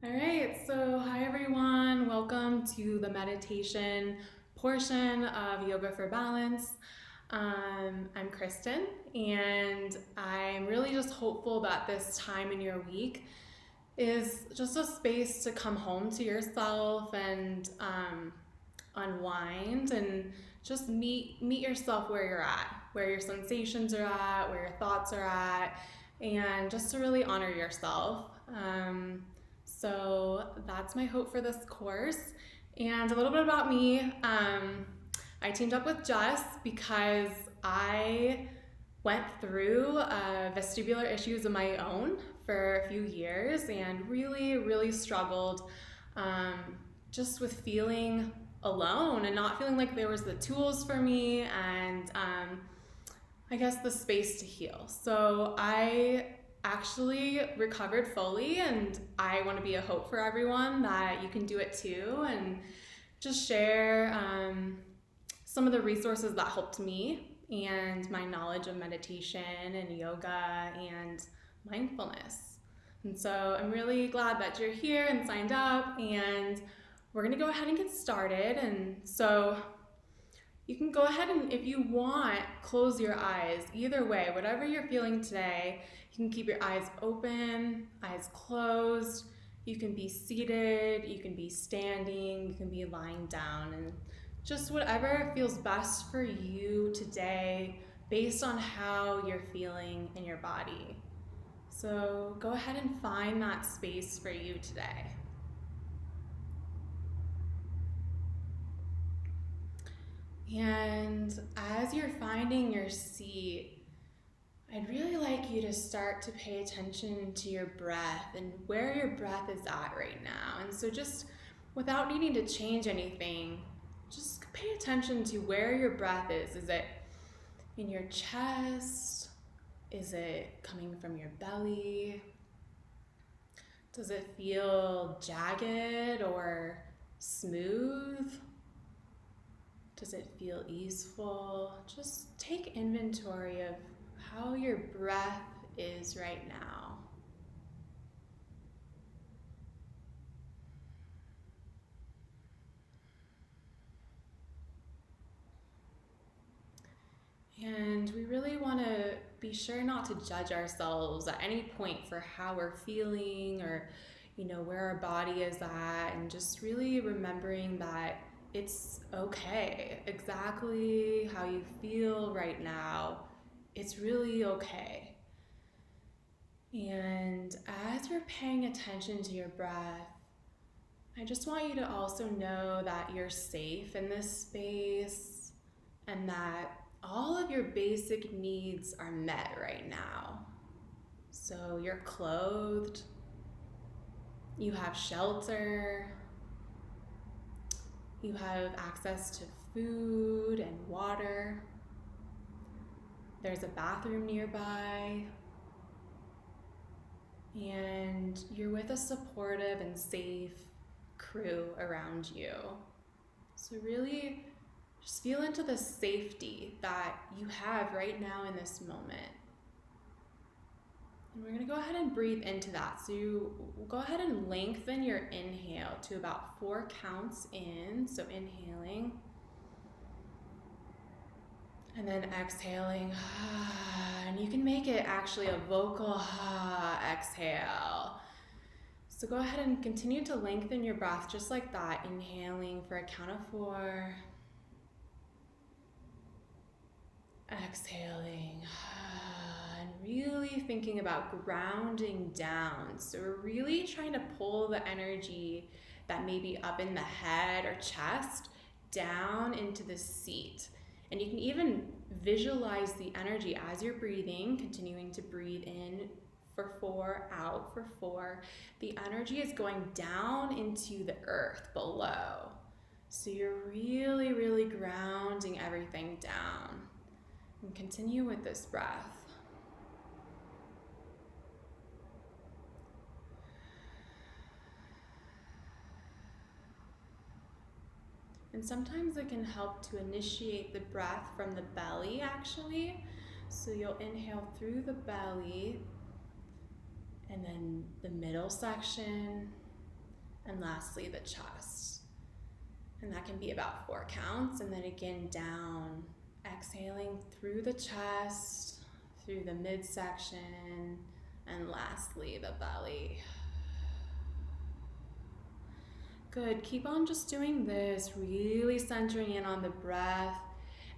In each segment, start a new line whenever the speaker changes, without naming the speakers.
All right, so hi everyone. Welcome to the meditation portion of Yoga for Balance. I'm Kristen, and I'm really just hopeful that this time in your week is just a space to come home to yourself and unwind and just meet yourself where you're at, where your sensations are at, where your thoughts are at, and just to really honor yourself. So that's my hope for this course. And a little bit about me. I teamed up with Jess because I went through vestibular issues of my own for a few years and really struggled um, just with feeling alone and not feeling like there was the tools for me and I guess the space to heal. So I actually recovered fully, and I want to be a hope for everyone that you can do it too, and just share some of the resources that helped me and my knowledge of meditation and yoga and mindfulness. And so I'm really glad that you're here and signed up, and we're gonna go ahead and get started. And so you can go ahead and, if you want, close your eyes. Either way, whatever you're feeling today, you can keep your eyes open, eyes closed. You can be seated, you can be standing, you can be lying down, and just whatever feels best for you today based on how you're feeling in your body. So go ahead and find that space for you today. And as you're finding your seat, I'd really like you to start to pay attention to your breath and where your breath is at right now. And so just without needing to change anything, just pay attention to where your breath is. Is it in your chest? Is it coming from your belly? Does it feel jagged or smooth? Does it feel easeful? Just take inventory of how your breath is right now. And we really want to be sure not to judge ourselves at any point for how we're feeling or, where our body is at, and just really remembering that it's okay exactly how you feel right now. It's really okay. And as you're paying attention to your breath, I just want you to also know that you're safe in this space and that all of your basic needs are met right now. So you're clothed, you have shelter, you have access to food and water, there's a bathroom nearby, and you're with a supportive and safe crew around you. So really just feel into the safety that you have right now in this moment. And we're going to go ahead and breathe into that. So you go ahead and lengthen your inhale to about 4 counts in. So inhaling. And then exhaling. And you can make it actually a vocal exhale. So go ahead and continue to lengthen your breath just like that. Inhaling for a count of 4. Exhaling. And really thinking about grounding down. So we're really trying to pull the energy that may be up in the head or chest down into the seat. And you can even visualize the energy as you're breathing, continuing to breathe in for 4, out for 4. The energy is going down into the earth below. So you're really grounding everything down. And continue with this breath. And sometimes it can help to initiate the breath from the belly, actually. So you'll inhale through the belly, and then the middle section, And lastly, the chest. And that can be about 4 counts. And then again, down, exhaling through the chest, through the midsection, and lastly, the belly. Good, keep on just doing this, really centering in on the breath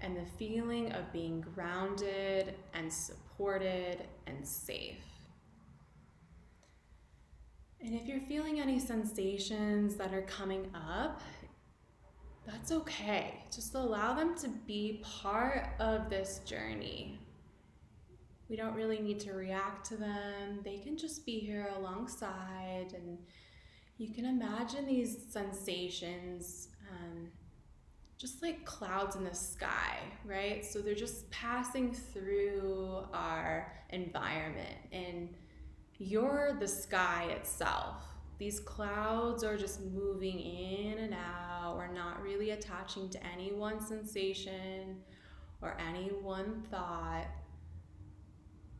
and the feeling of being grounded and supported and safe. And if you're feeling any sensations that are coming up, that's okay. Just allow them to be part of this journey. We don't really need to react to them. They can just be here alongside, and you can imagine these sensations just like clouds in the sky, right? So they're just passing through our environment, and you're the sky itself. These clouds are just moving in and out. We're not really attaching to any one sensation or any one thought.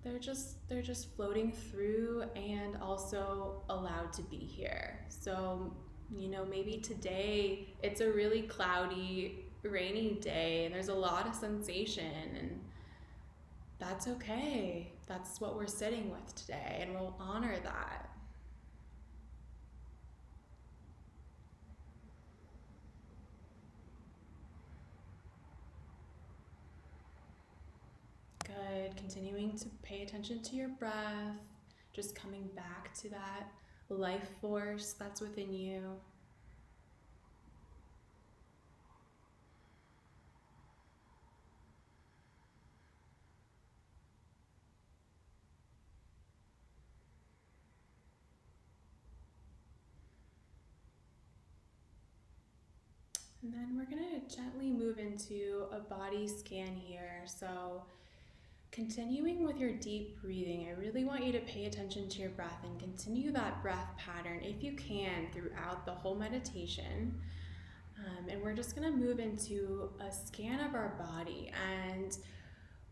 They're just floating through and also allowed to be here. So, maybe today it's a really cloudy, rainy day and there's a lot of sensation, and that's okay. That's what we're sitting with today, and we'll honor that. Good. Continuing to pay attention to your breath, just coming back to that life force that's within you. And then we're going to gently move into a body scan here. So continuing with your deep breathing, I really want you to pay attention to your breath and continue that breath pattern if you can throughout the whole meditation. And we're just going to move into a scan of our body, and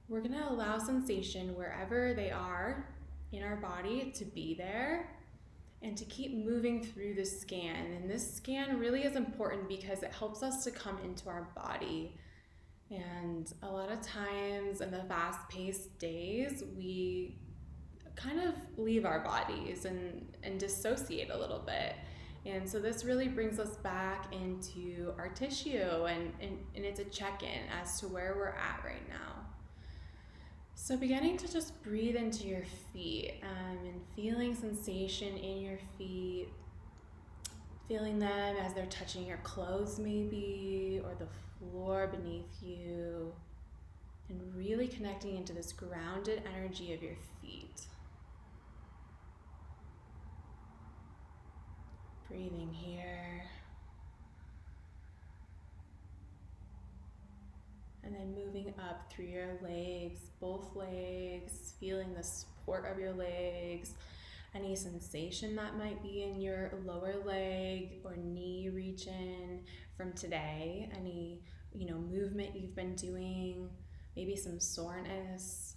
we're going to allow sensation wherever they are in our body to be there and to keep moving through the scan. And this scan really is important because it helps us to come into our body. And a lot of times in the fast-paced days, we kind of leave our bodies and dissociate a little bit. And so this really brings us back into our tissue, and it's a check-in as to where we're at right now. So beginning to just breathe into your feet and feeling sensation in your feet, feeling them as they're touching your clothes maybe, or the floor beneath you, and really connecting into this grounded energy of your feet. Breathing here. And then moving up through your legs, both legs, feeling the support of your legs, any sensation that might be in your lower leg or knee region from today, any movement you've been doing, maybe some soreness.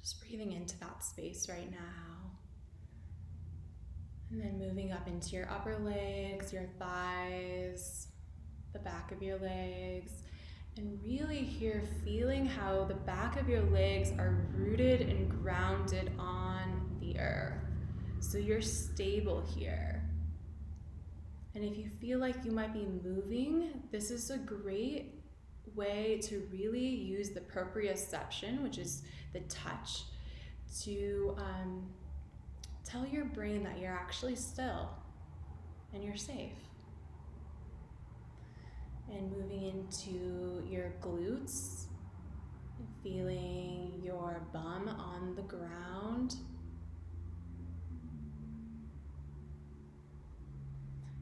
Just breathing into that space right now. And then moving up into your upper legs, your thighs, the back of your legs, and really here feeling how the back of your legs are rooted and grounded on the earth. So you're stable here. And if you feel like you might be moving, this is a great way to really use the proprioception, which is the touch, to tell your brain that you're actually still and you're safe. And moving into your glutes, feeling your bum on the ground.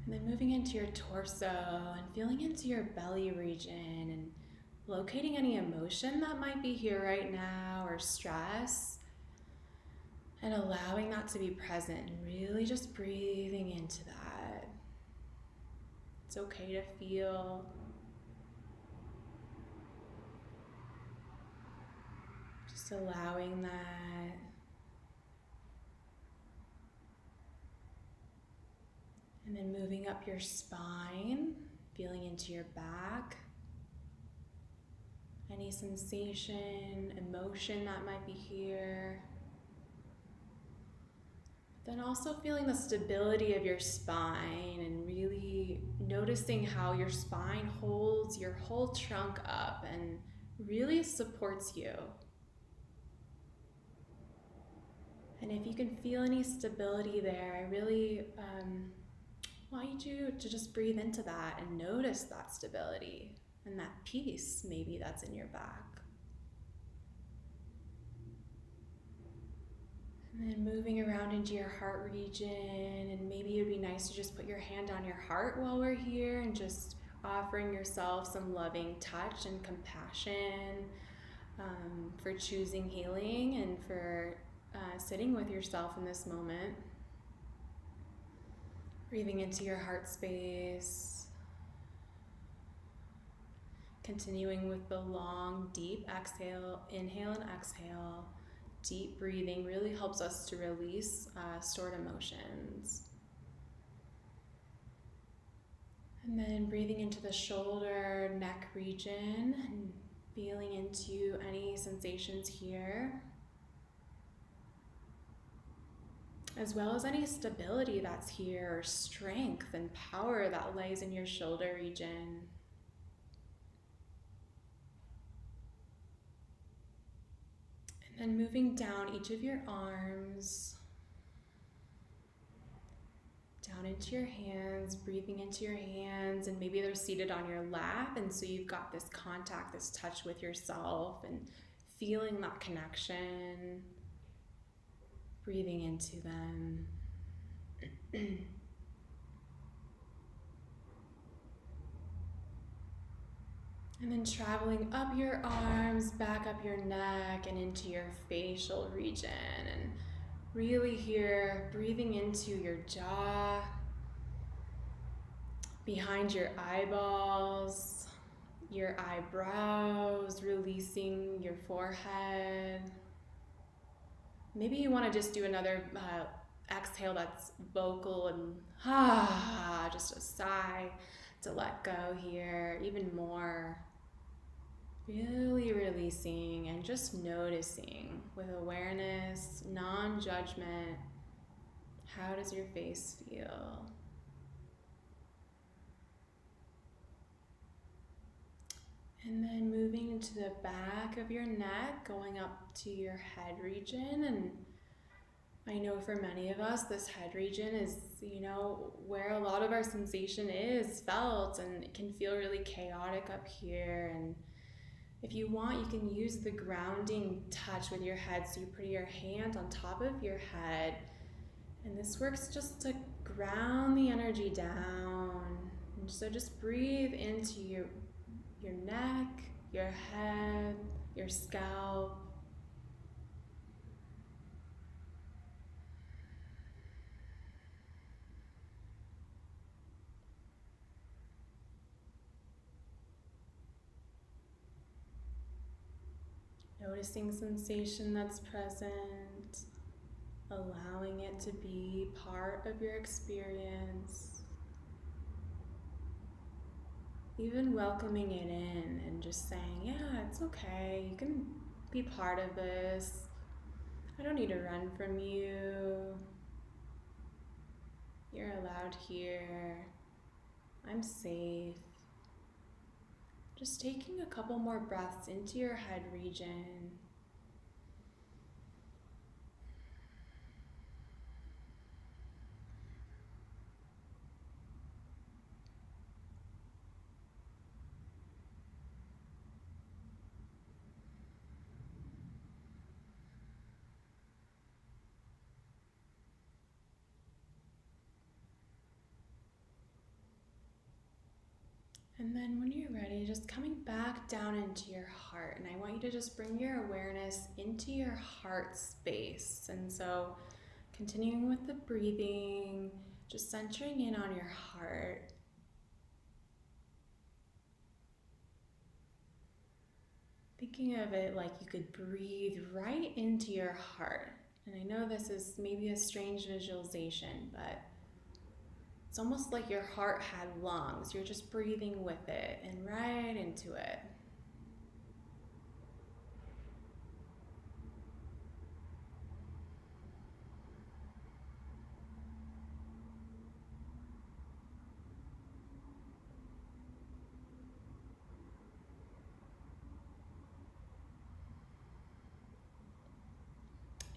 And then moving into your torso and feeling into your belly region and locating any emotion that might be here right now or stress, and allowing that to be present and really just breathing into that. It's okay to feel. Just allowing that. And then moving up your spine, feeling into your back. Any sensation, emotion that might be here. Then also feeling the stability of your spine and really noticing how your spine holds your whole trunk up and really supports you. And if you can feel any stability there, I really want you to just breathe into that and notice that stability and that peace maybe that's in your back. And then moving around into your heart region, and maybe it'd be nice to just put your hand on your heart while we're here and just offering yourself some loving touch and compassion for choosing healing and for sitting with yourself in this moment. Breathing into your heart space. Continuing with the long, deep exhale, inhale and exhale. Deep breathing really helps us to release stored emotions. And then breathing into the shoulder, neck region, and feeling into any sensations here, as well as any stability that's here, or strength and power that lays in your shoulder region. And then moving down each of your arms, down into your hands, breathing into your hands, and maybe they're seated on your lap, and so you've got this contact, this touch with yourself, and feeling that connection, breathing into them. And then traveling up your arms, back up your neck, and into your facial region. And really here, breathing into your jaw, behind your eyeballs, your eyebrows, releasing your forehead. Maybe you want to just do another exhale that's vocal and just a sigh to let go here, even more. Really releasing and just noticing with awareness, non-judgment. How does your face feel? And then moving into the back of your neck, going up to your head region. And I know for many of us, this head region is, where a lot of our sensation is felt, and it can feel really chaotic up here. And if you want, you can use the grounding touch with your head. So you put your hand on top of your head, and this works just to ground the energy down. And so just breathe into your neck, your head, your scalp. Noticing sensation that's present, allowing it to be part of your experience. Even welcoming it in and just saying, yeah, it's okay, you can be part of this. I don't need to run from you. You're allowed here. I'm safe. Just taking a couple more breaths into your head region. And then when you're ready, just coming back down into your heart. And I want you to just bring your awareness into your heart space. And so continuing with the breathing, just centering in on your heart. Thinking of it like you could breathe right into your heart. And I know this is maybe a strange visualization, but It's almost like your heart had lungs. You're just breathing with it and right into it.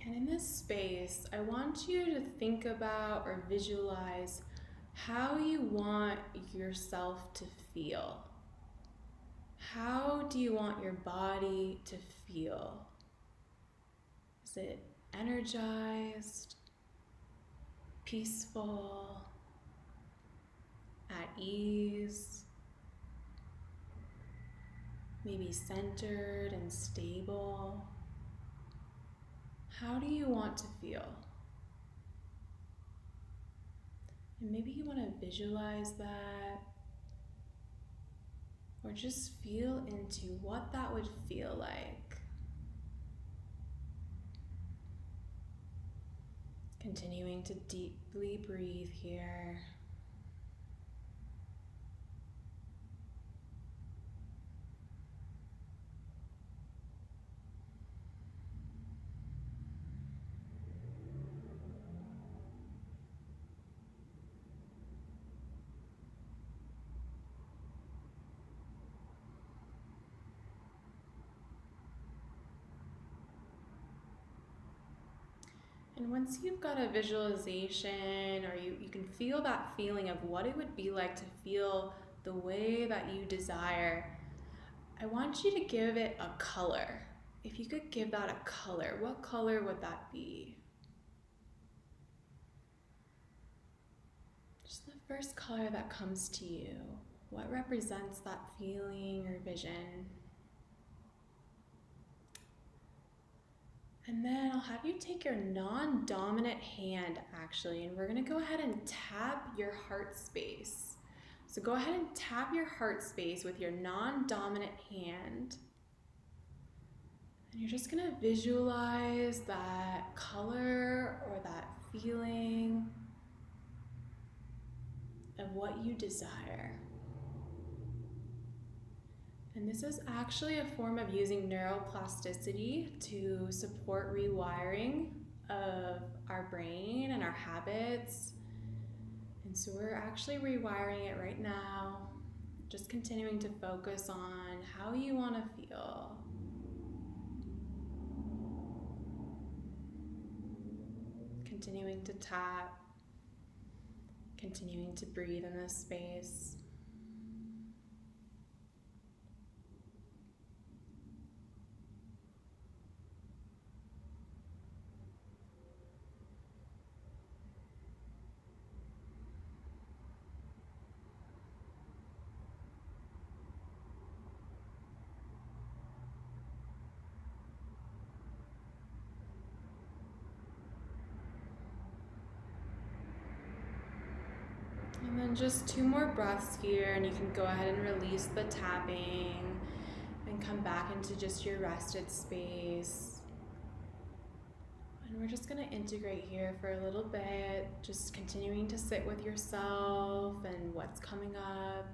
And in this space, I want you to think about or visualize how you want yourself to feel. How do you want your body to feel? Is it energized, peaceful, at ease, maybe centered and stable? How do you want to feel? And maybe you want to visualize that, or just feel into what that would feel like. Continuing to deeply breathe here. And once you've got a visualization, or you can feel that feeling of what it would be like to feel the way that you desire, I want you to give it a color. If you could give that a color, what color would that be? Just the first color that comes to you. What represents that feeling or vision? And then I'll have you take your non-dominant hand, actually, and we're gonna go ahead and tap your heart space. So go ahead and tap your heart space with your non-dominant hand. And you're just gonna visualize that color or that feeling of what you desire. And this is actually a form of using neuroplasticity to support rewiring of our brain and our habits. And so we're actually rewiring it right now, just continuing to focus on how you want to feel. Continuing to tap, continuing to breathe in this space. And then just 2 more breaths here, and you can go ahead and release the tapping and come back into just your rested space. And we're just going to integrate here for a little bit, just continuing to sit with yourself and what's coming up.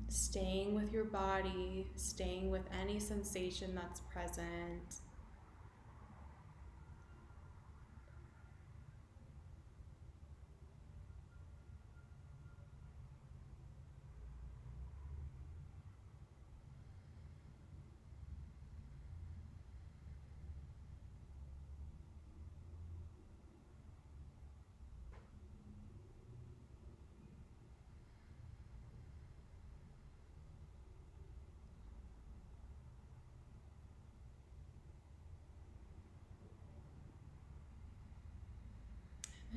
Staying with your body, staying with any sensation that's present.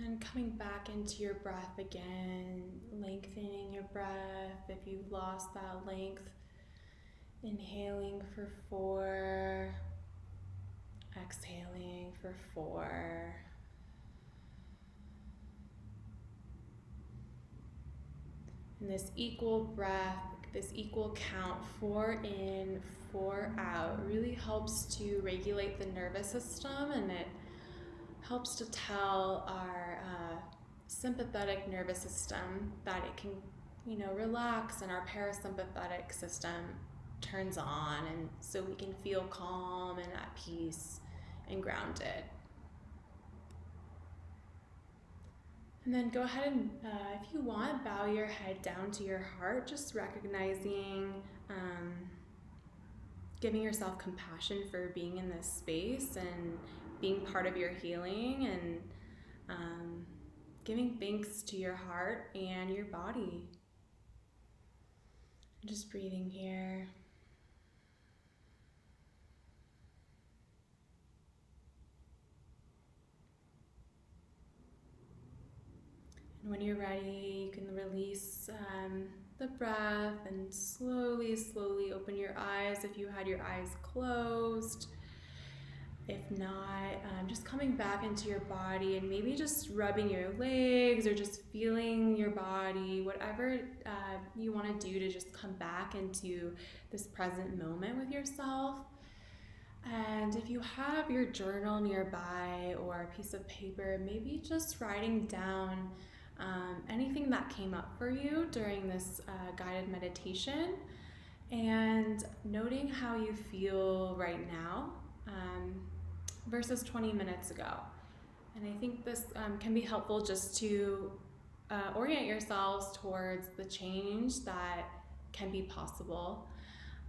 And coming back into your breath again, lengthening your breath if you've lost that length. Inhaling for 4, exhaling for 4. And this equal breath, this equal count, 4 in, 4 out, really helps to regulate the nervous system, and it helps to tell our sympathetic nervous system that it can, relax, and our parasympathetic system turns on, and so we can feel calm and at peace and grounded. And then go ahead and, if you want, bow your head down to your heart, just recognizing, giving yourself compassion for being in this space and being part of your healing, and giving thanks to your heart and your body. Just breathing here. And when you're ready, you can release the breath and slowly open your eyes if you had your eyes closed. If not, just coming back into your body and maybe just rubbing your legs or just feeling your body, whatever you want to do to just come back into this present moment with yourself. And if you have your journal nearby or a piece of paper, maybe just writing down anything that came up for you during this guided meditation, and noting how you feel right now versus 20 minutes ago. And I think this can be helpful just to orient yourselves towards the change that can be possible.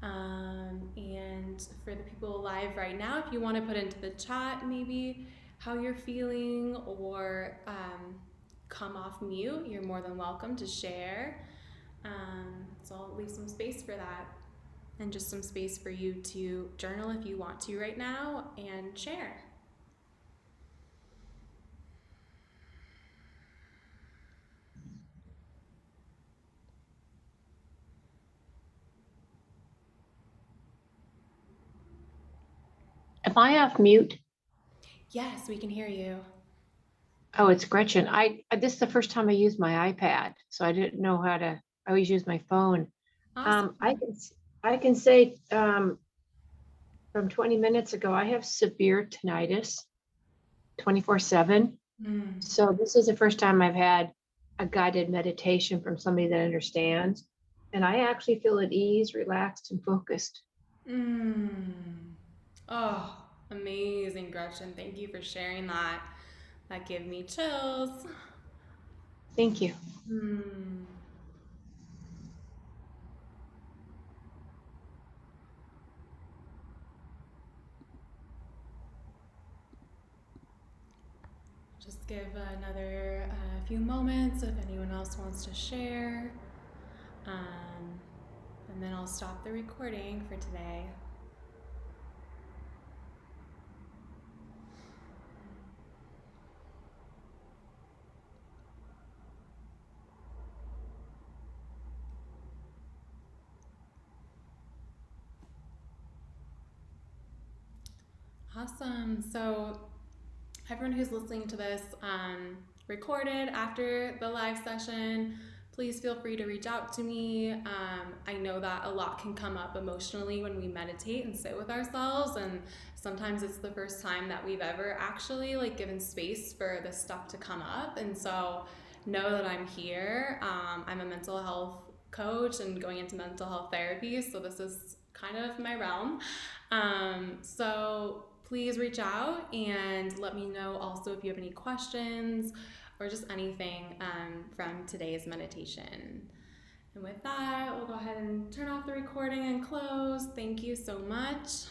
And for the people live right now, if you want to put into the chat maybe how you're feeling, or come off mute, you're more than welcome to share. So I'll leave some space for that, and just some space for you to journal if you want to right now and share.
Am I off mute?
Yes, we can hear you.
Oh, it's Gretchen. This is the first time I used my iPad, so I didn't know how to. I always use my phone.
Awesome.
I can say from 20 minutes ago, I have severe tinnitus, 24/7. So this is the first time I've had a guided meditation from somebody that understands, and I actually feel at ease, relaxed, and focused.
Oh, amazing, Gretchen. Thank you for sharing that. That gave me chills.
Thank you.
Just give another few moments if anyone else wants to share. And then I'll stop the recording for today. Awesome. So everyone who's listening to this recorded after the live session, please feel free to reach out to me. I know that a lot can come up emotionally when we meditate and sit with ourselves, and sometimes it's the first time that we've ever actually given space for this stuff to come up. And so know that I'm here. I'm a mental health coach and going into mental health therapy, so this is kind of my realm. So please reach out and let me know also if you have any questions or just anything from today's meditation. And with that, we'll go ahead and turn off the recording and close. Thank you so much.